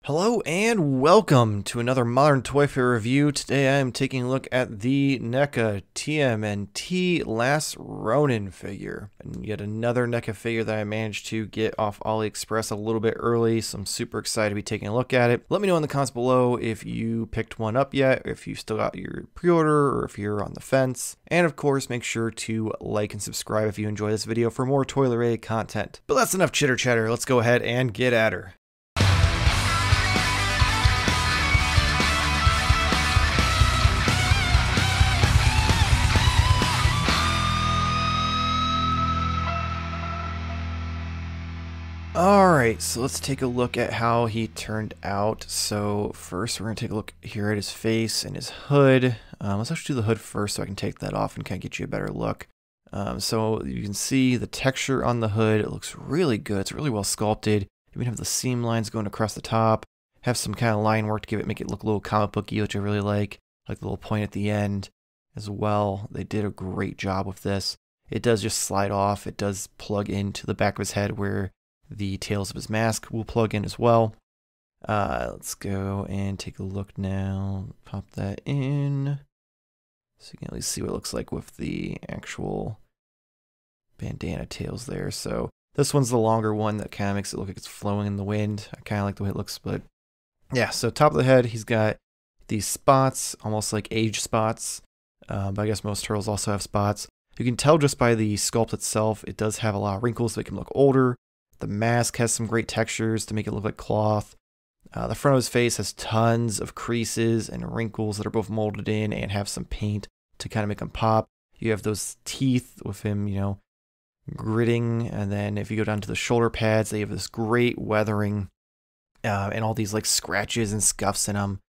Hello and welcome to another Modern Toy Fair review. Today I am taking a look at the Neca TMNT Last Ronin figure. And yet another Neca figure that I managed to get off AliExpress a little bit early, so I'm super excited to be taking a look at it. Let me know in the comments below if you picked one up yet, if you still got your pre-order, or if you're on the fence. And of course, make sure to like and subscribe if you enjoy this video for more toy-related content. But that's enough chitter chatter, let's go ahead and get at her. Alright, so let's take a look at how he turned out. So first we're going to take a look here at his face and his hood. Let's actually do the hood first so I can take that off and kind of get you a better look. So you can see the texture on the hood. It looks really good. It's really well sculpted. You even have the seam lines going across the top. Have some kind of line work to make it look a little comic booky, which I really like. Like the little point at the end as well. They did a great job with this. It does just slide off. It does plug into the back of his head where the tails of his mask will plug in as well. Let's go and take a look now. Pop that in. So you can at least see what it looks like with the actual bandana tails there. So this one's the longer one that kind of makes it look like it's flowing in the wind. I kind of like the way it looks, but yeah, so top of the head, he's got these spots, almost like age spots. But I guess most turtles also have spots. You can tell just by the sculpt itself, it does have a lot of wrinkles so it can look older. The mask has some great textures to make it look like cloth. The front of his face has tons of creases and wrinkles that are both molded in and have some paint to kind of make them pop. You have those teeth with him, you know, gritting. And then if you go down to the shoulder pads, they have this great weathering and all these like scratches and scuffs in them.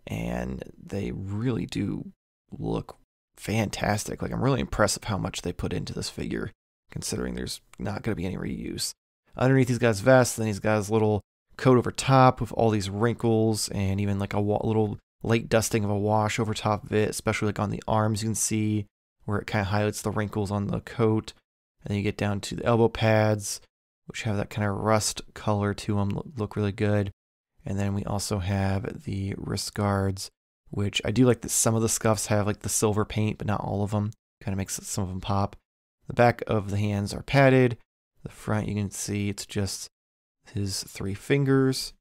And they really do look fantastic. Like I'm really impressed with how much they put into this figure, considering there's not going to be any reuse. Underneath he's got his vest, then he's got his little coat over top with all these wrinkles and even like a little light dusting of a wash over top of it, especially like on the arms you can see where it kind of highlights the wrinkles on the coat. And then you get down to the elbow pads, which have that kind of rust color to them, look really good. And then we also have the wrist guards, which I do like that some of the scuffs have like the silver paint, but not all of them. Kind of makes some of them pop. The back of the hands are padded. The front, you can see it's just his 3 fingers.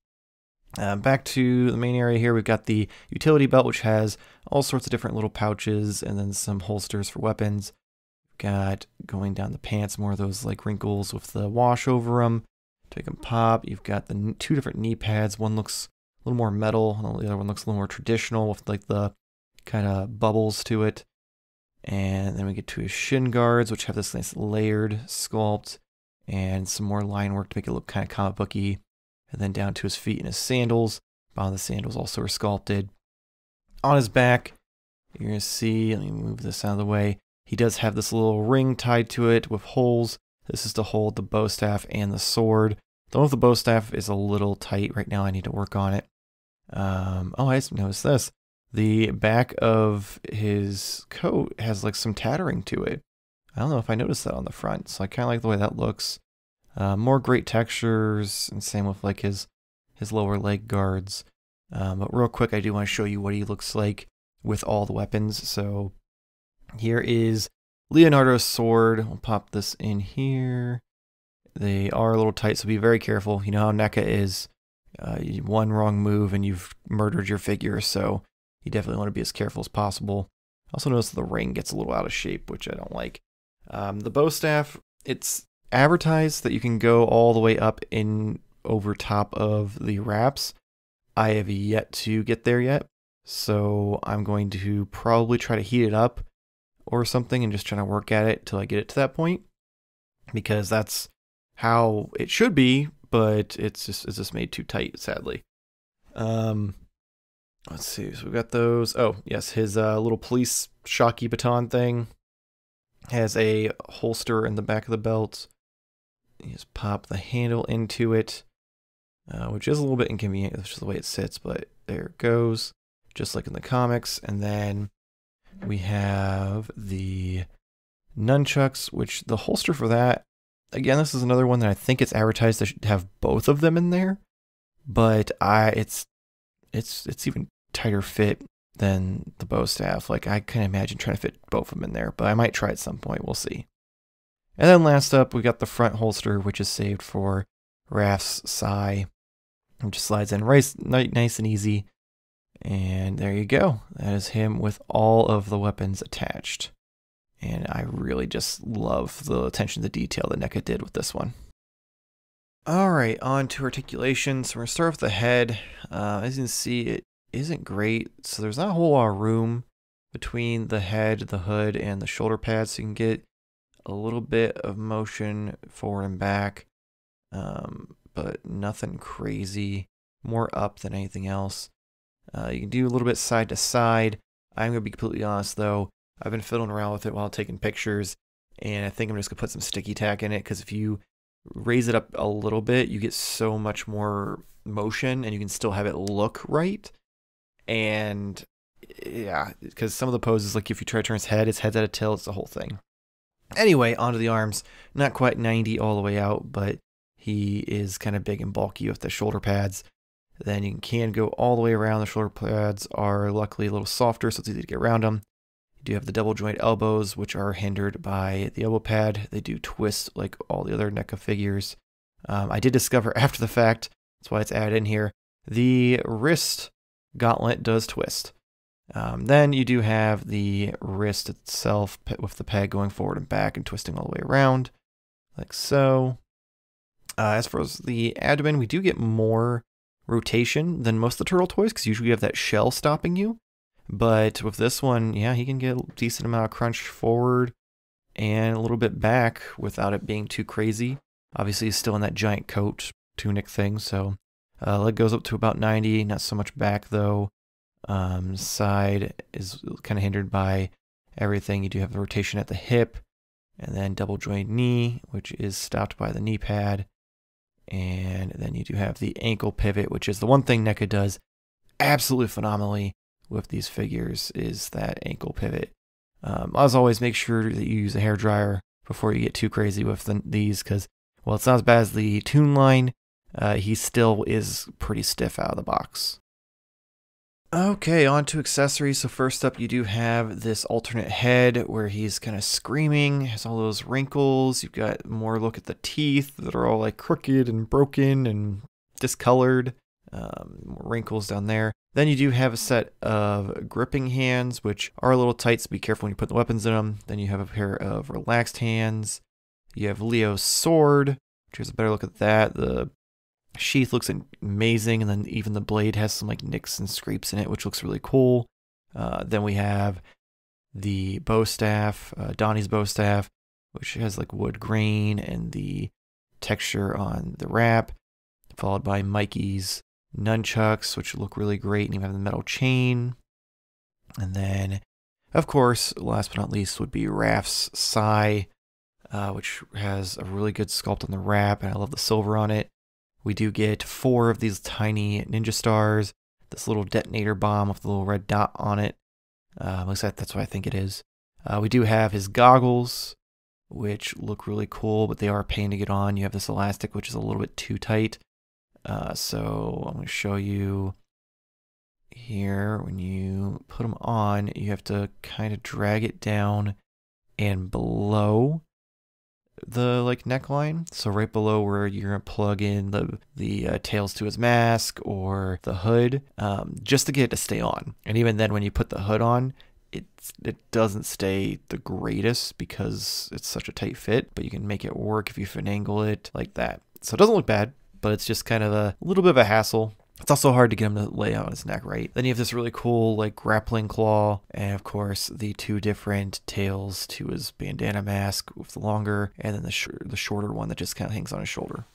Back to the main area here, we've got the utility belt, which has all sorts of different little pouches and then some holsters for weapons. We've got going down the pants, more of those like wrinkles with the wash over them to make them pop. You've got the 2 different knee pads. One looks a little more metal, and the other one looks a little more traditional with like the kind of bubbles to it. And then we get to his shin guards, which have this nice layered sculpt and some more line work to make it look kind of comic booky. And then down to his feet and his sandals. Bottom of the sandals also are sculpted. On his back, you're going to see, let me move this out of the way, he does have this little ring tied to it with holes. This is to hold the bow staff and the sword. The one with the bow staff is a little tight right now. I need to work on it. Oh, I just noticed this. The back of his coat has like some tattering to it. I don't know if I noticed that on the front, so I kind of like the way that looks. More great textures, and same with like his lower leg guards. But real quick, I do want to show you what he looks like with all the weapons. So here is Leonardo's sword. We'll pop this in here. They are a little tight, so be very careful. You know how Neca is. One wrong move and you've murdered your figure, so you definitely want to be as careful as possible. Also notice the ring gets a little out of shape, which I don't like. The bow staff, it's advertised that you can go all the way up in over top of the wraps. I have yet to get there yet, so I'm going to probably try to heat it up or something and just try to work at it till I get it to that point, because that's how it should be, but it's just made too tight, sadly. Let's see, so we've got those. Oh, yes, his little police shocky baton thing has a holster in the back of the belt. You just pop the handle into it, which is a little bit inconvenient. That's just the way it sits, but there it goes, just like in the comics. And then we have the nunchucks, which the holster for that, again, this is another one that I think it's advertised to have both of them in there, but it's even tighter fit than the bow staff. Like, I can imagine trying to fit both of them in there, but I might try at some point. We'll see. And then last up, we got the front holster, which is saved for Raph's Sai. It just slides in nice and easy. And there you go. That is him with all of the weapons attached. And I really just love the attention to detail that Neca did with this one. Alright, on to articulation. So we're going to start with the head. As you can see, it isn't great. So there's not a whole lot of room between the head, the hood, and the shoulder pads. So you can get a little bit of motion forward and back, but nothing crazy. More up than anything else. You can do a little bit side to side. I'm going to be completely honest though. I've been fiddling around with it while taking pictures, and I think I'm just going to put some sticky tack in it, because if you raise it up a little bit, you get so much more motion, and you can still have it look right. And yeah, because some of the poses, like if you try to turn his head's at a tilt, it's the whole thing. Anyway, onto the arms. Not quite 90 all the way out, but he is kind of big and bulky with the shoulder pads. Then you can go all the way around. The shoulder pads are luckily a little softer, so it's easy to get around them. You do have the double joint elbows, which are hindered by the elbow pad. They do twist like all the other Neca figures. I did discover after the fact, that's why it's added in here, the wrist gauntlet does twist. Then you do have the wrist itself with the peg going forward and back and twisting all the way around, like so. As far as the abdomen, we do get more rotation than most of the turtle toys, because usually you have that shell stopping you. But with this one, yeah, he can get a decent amount of crunch forward and a little bit back without it being too crazy. Obviously, he's still in that giant coat tunic thing, so leg goes up to about 90, not so much back though. Side is kind of hindered by everything. You do have the rotation at the hip, and then double joint knee, which is stopped by the knee pad. And then you do have the ankle pivot, which is the one thing Neca does absolutely phenomenally with these figures, is that ankle pivot. As always, make sure that you use a hairdryer before you get too crazy with these, because, well, it's not as bad as the Toon line. He still is pretty stiff out of the box. Okay, on to accessories. So first up, you do have this alternate head where he's kind of screaming, has all those wrinkles. You've got more look at the teeth that are all like crooked and broken and discolored. More wrinkles down there. Then you do have a set of gripping hands, which are a little tight, so be careful when you put the weapons in them. Then you have a pair of relaxed hands. You have Leo's sword, which is a better look at that. The sheath looks amazing, and then even the blade has some like nicks and scrapes in it, which looks really cool. Then we have the bow staff, Donnie's bow staff, which has like wood grain and the texture on the wrap, followed by Mikey's nunchucks, which look really great, and even have the metal chain. And then, of course, last but not least would be Raph's Sai, which has a really good sculpt on the wrap, and I love the silver on it. We do get 4 of these tiny ninja stars, this little detonator bomb with the little red dot on it. At least that's what I think it is. We do have his goggles, which look really cool, but they are a pain to get on. You have this elastic, which is a little bit too tight. So I'm going to show you here. When you put them on, you have to kind of drag it down and below the like neckline, so right below where you're gonna plug in the tails to his mask or the hood, just to get it to stay on. And even then, when you put the hood on, it doesn't stay the greatest because it's such a tight fit, but you can make it work if you finagle it like that. So it doesn't look bad, but it's just kind of a little bit of a hassle. It's also hard to get him to lay on his neck right. Then you have this really cool like grappling claw, and of course the 2 different tails to his bandana mask with the longer, and then the shorter one that just kind of hangs on his shoulder.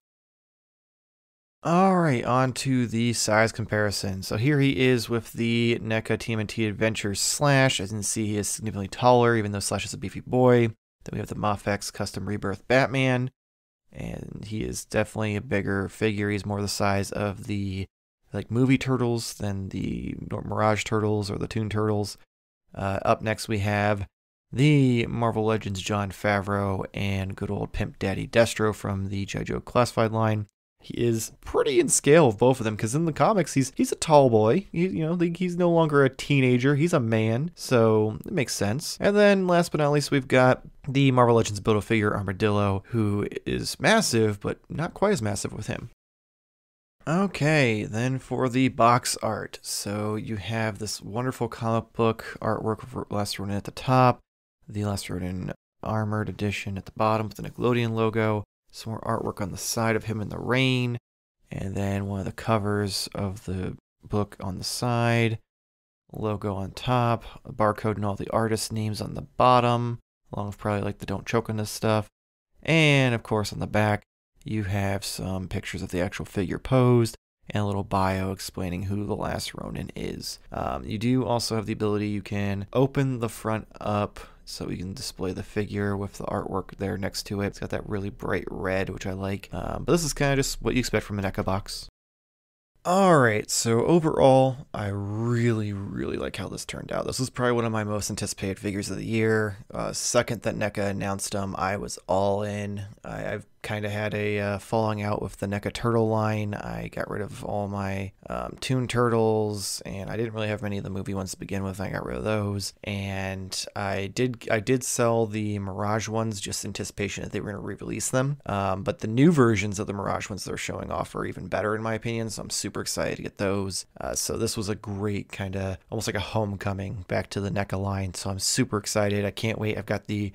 Alright, on to the size comparison. So here he is with the Neca TMNT Adventures Slash. As you can see, he is significantly taller, even though Slash is a beefy boy. Then we have the Mafex Custom Rebirth Batman, and he is definitely a bigger figure. He's more the size of the like movie turtles than the Mirage turtles or the Toon turtles. Up next we have the Marvel Legends Jon Favreau and good old Pimp Daddy Destro from the G.I. Joe Classified line. he is pretty in scale of both of them, because in the comics he's a tall boy. He's no longer a teenager, he's a man, so it makes sense. And then last but not least, we've got the Marvel Legends Build-A-Figure Armadillo, who is massive, but not quite as massive with him. Okay, then for the box art. So you have this wonderful comic book artwork of Last Ronin at the top, the Last Ronin Armored Edition at the bottom with the Nickelodeon logo, some more artwork on the side of him in the rain, and then one of the covers of the book on the side, logo on top, a barcode and all the artist names on the bottom, along with probably like the Don't Choke on This stuff. And of course on the back, you have some pictures of the actual figure posed and a little bio explaining who the Last Ronin is. You do also have the ability, you can open the front up so you can display the figure with the artwork there next to it. It's got that really bright red, which I like. But this is kind of just what you expect from a NECA box. Alright, so overall, I really like how this turned out. This was probably one of my most anticipated figures of the year. Second that NECA announced them, I was all in. I've kind of had a falling out with the NECA Turtle line. I got rid of all my Toon Turtles, and I didn't really have many of the movie ones to begin with. I got rid of those, and I did sell the Mirage ones just in anticipation that they were going to re-release them. But the new versions of the Mirage ones they're showing off are even better in my opinion, so I'm super excited to get those. So this was a great kind of almost like a homecoming back to the NECA line, so I'm super excited. I can't wait. I've got the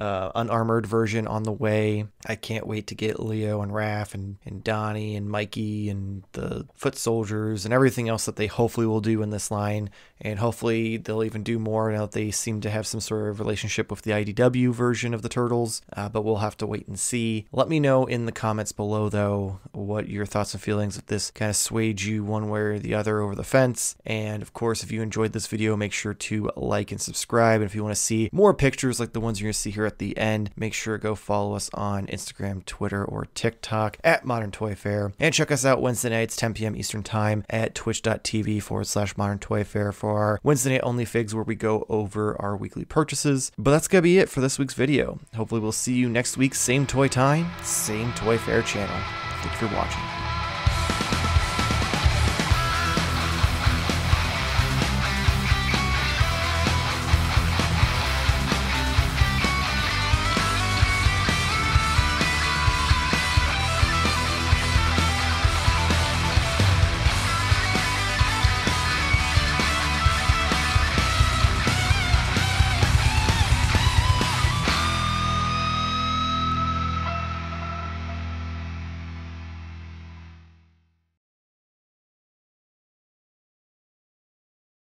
unarmored version on the way. I can't wait to get Leo and Raph and Donnie and Mikey and the foot soldiers and everything else that they hopefully will do in this line. And hopefully they'll even do more now that they seem to have some sort of relationship with the IDW version of the Turtles. But we'll have to wait and see. Let me know in the comments below, though, what your thoughts and feelings, if this kind of swayed you one way or the other over the fence. And of course, if you enjoyed this video, make sure to like and subscribe. And if you want to see more pictures like the ones you're going to see here at the end, make sure to go follow us on Instagram, Twitter, or TikTok at Modern Toy Fair. And check us out Wednesday nights, 10 p.m. Eastern Time at twitch.tv/Modern Toy Fair for our Wednesday night only figs where we go over our weekly purchases. But that's gonna be it for this week's video. Hopefully we'll see you next week, same toy time, same Toy Fair channel. Thank you for watching.